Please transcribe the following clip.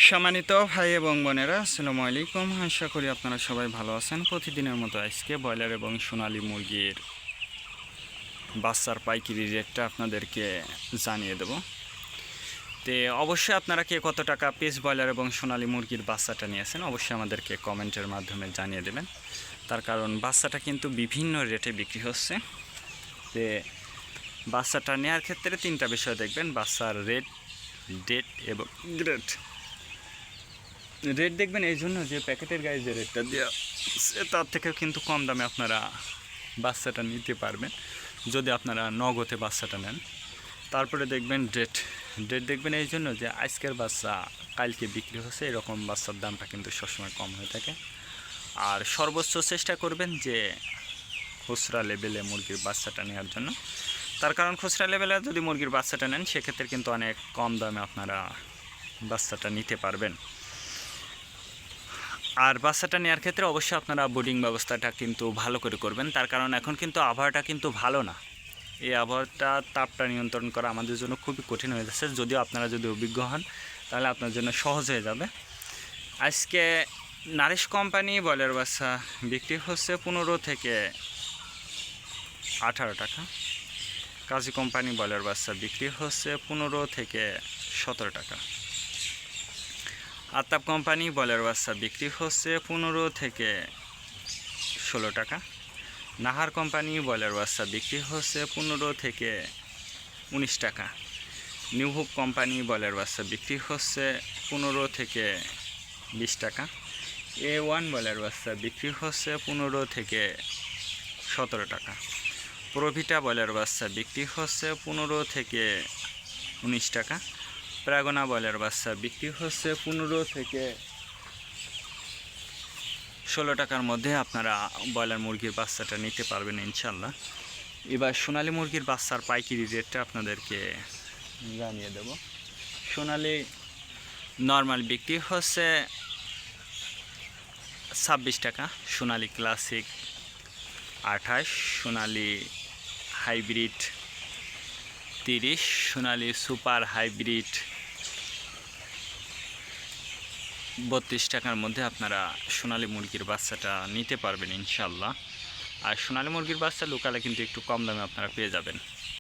সম্মানিত ভাই এবং বোনেরা, আসসালামু আলাইকুম। আশা করি আপনারা সবাই ভালো আছেন। প্রতিদিনের মতো আজকে ব্রয়লার এবং সোনালী মুরগির বাচ্চার পাইকারি রেটটা আপনাদেরকে জানিয়ে দেব। তো অবশ্যই আপনারা কে কত টাকা পিস ব্রয়লার এবং সোনালী মুরগির বাচ্চাটা নিয়েছেন অবশ্যই আমাদেরকে কমেন্টের মাধ্যমে জানিয়ে দেবেন। তার কারণ বাচ্চাটা কিন্তু বিভিন্ন রেটে বিক্রি হচ্ছে। তো বাচ্চাটা নেওয়ার ক্ষেত্রে তিনটা বিষয় দেখবেন: বাচ্চার রেট, ডেট এবং গ্রেড। রেট দেখবেন এই জন্য যে প্যাকেটের গায়ে যে রেটটা দেওয়া তার থেকেও কিন্তু কম দামে আপনারা বাচ্চাটা নিতে পারবেন যদি আপনারা নগদে বাচ্চাটা নেন। তারপরে দেখবেন ডেট দেখবেন এই জন্য যে আজকের বাচ্চা কালকে বিক্রি হচ্ছে, এরকম বাচ্চার দামটা কিন্তু সবসময় কম হয়ে থাকে। আর সর্বোচ্চ চেষ্টা করবেন যে খুচরা লেভেলে মুরগির বাচ্চাটা নেওয়ার জন্য। তার কারণ খুচরা লেভেলে যদি মুরগির বাচ্চাটা নেন সেক্ষেত্রে কিন্তু অনেক কম দামে আপনারা বাচ্চাটা নিতে পারবেন। আর বাচ্চাটা নেওয়ার ক্ষেত্রে অবশ্যই আপনারা বোর্ডিং ব্যবস্থাটা কিন্তু ভালো করে করবেন। তার কারণ এখন কিন্তু আবহাওয়াটা কিন্তু ভালো না। এই আবহাওয়াটা তাপটা নিয়ন্ত্রণ করা আমাদের জন্য খুবই কঠিন হয়ে যাচ্ছে। যদিও আপনারা যদি অভিজ্ঞ হন তাহলে আপনার জন্য সহজ হয়ে যাবে। আজকে নারিশ কোম্পানি ব্রয়লার বাচ্চা বিক্রি হচ্ছে 15 থেকে 18 টাকা। কাজী কোম্পানি ব্রয়লার বাচ্চা বিক্রি হচ্ছে 15 থেকে 17 টাকা। আতাপ কোম্পানি ব্রয়লার বাচ্চা বিক্রি হচ্ছে 15 থেকে 16 টাকা। নাহার কোম্পানি ব্রয়লার বাচ্চা বিক্রি হচ্ছে 15 থেকে 19 টাকা। নিউ হোপ কোম্পানি ব্রয়লার বাচ্চা বিক্রি হচ্ছে 15 থেকে 20 টাকা। A1 ব্রয়লার বাচ্চা বিক্রি হচ্ছে 15 থেকে 17 টাকা। প্রভিটা ব্রয়লার বাচ্চা বিক্রি হচ্ছে 15 থেকে 19 টাকা। প্রাগনা ব্রয়লার বাচ্চা বিক্রি হচ্ছে 15 থেকে 16 টাকার মধ্যে আপনারা ব্রয়লার মুরগির বাচ্চাটা নিতে পারবেন ইনশাল্লাহ। এবার সোনালী মুরগির বাচ্চার পাইকারি রেটটা আপনাদেরকে জানিয়ে দেব। সোনালী নর্মাল বিক্রি হচ্ছে 26 টাকা, সোনালী ক্লাসিক 28, সোনালী হাইব্রিড 30, সোনালী সুপার হাইব্রিড 32 টাকার মধ্যে আপনারা সোনালী মুরগির বাচ্চাটা নিতে পারবেন ইনশাল্লাহ। আর সোনালী মুরগির বাচ্চা লোকালে কিন্তু একটু কম দামে আপনারা পেয়ে যাবেন।